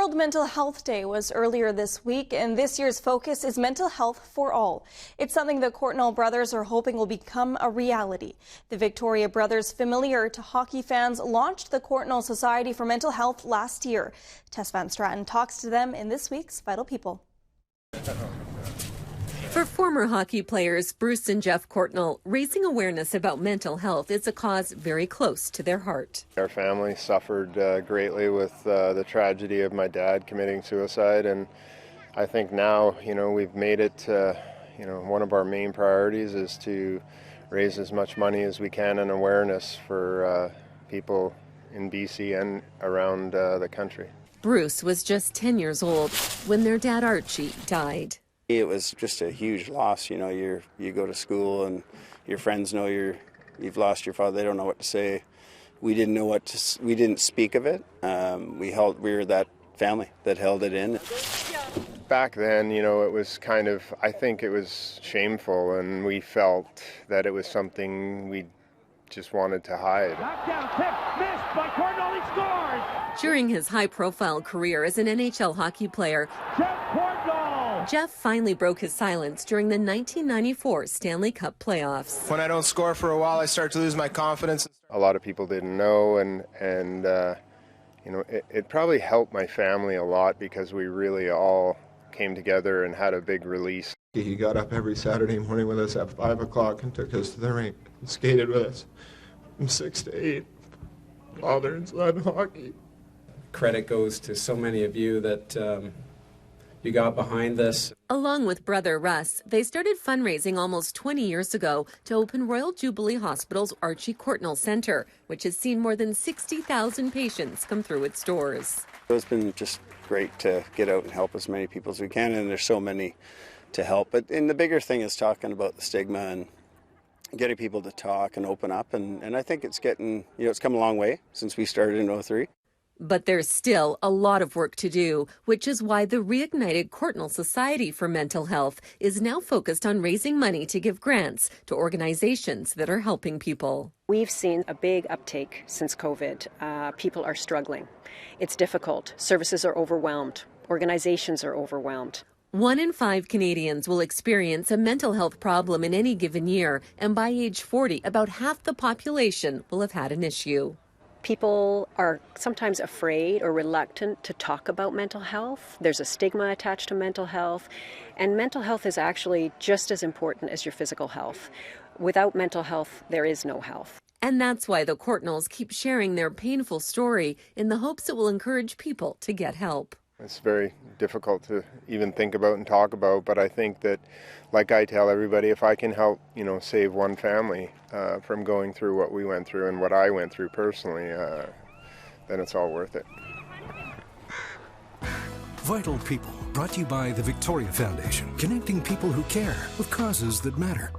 World Mental Health Day was earlier this week, and this year's focus is mental health for all. It's something the Courtnall brothers are hoping will become a reality. The Victoria brothers, familiar to hockey fans, launched the Courtnall Society for Mental Health last year. Tess van Straaten talks to them in this week's Vital People. For former hockey players Bruce and Jeff Courtnall, raising awareness about mental health is a cause very close to their heart. Our family suffered greatly with the tragedy of my dad committing suicide, and I think now, we've made it, one of our main priorities is to raise as much money as we can and awareness for people in BC and around the country. Bruce was just 10 years old when their dad Archie died. It was just a huge loss. You go to school and your friends know you've lost your father. They don't know what to say. We didn't know we didn't speak of it. We were that family that held it in. Back then, it was I think it was shameful, and we felt that it was something we just wanted to hide. Knockdown tip, missed by Courtnall, he scores! During his high-profile career as an NHL hockey player, Jeff finally broke his silence during the 1994 Stanley Cup playoffs. When I don't score for a while, I start to lose my confidence. A lot of people didn't know, and it probably helped my family a lot because we really all came together and had a big release. He got up every Saturday morning with us at 5 o'clock and took us to the rink and skated with us from 6 to 8 while they're inside hockey. Credit goes to so many of you that you got behind this. Along with brother Russ, they started fundraising almost 20 years ago to open Royal Jubilee Hospital's Archie Courtnall Centre, which has seen more than 60,000 patients come through its doors. It's been just great to get out and help as many people as we can, and there's so many to help. And the bigger thing is talking about the stigma and getting people to talk and open up, and I think it's getting, it's come a long way since we started in 2003. But there's still a lot of work to do, which is why the reignited Courtnall Society for Mental Health is now focused on raising money to give grants to organizations that are helping people. We've seen a big uptake since COVID. People are struggling. It's difficult. Services are overwhelmed. Organizations are overwhelmed. 1 in 5 Canadians will experience a mental health problem in any given year, and by age 40, about half the population will have had an issue. People are sometimes afraid or reluctant to talk about mental health. There's a stigma attached to mental health, and mental health is actually just as important as your physical health. Without mental health, there is no health. And that's why the Courtnalls keep sharing their painful story in the hopes it will encourage people to get help. It's very difficult to even think about and talk about, but I think that, like I tell everybody, if I can help, save one family from going through what we went through and what I went through personally, then it's all worth it. Vital People, brought to you by the Victoria Foundation, connecting people who care with causes that matter.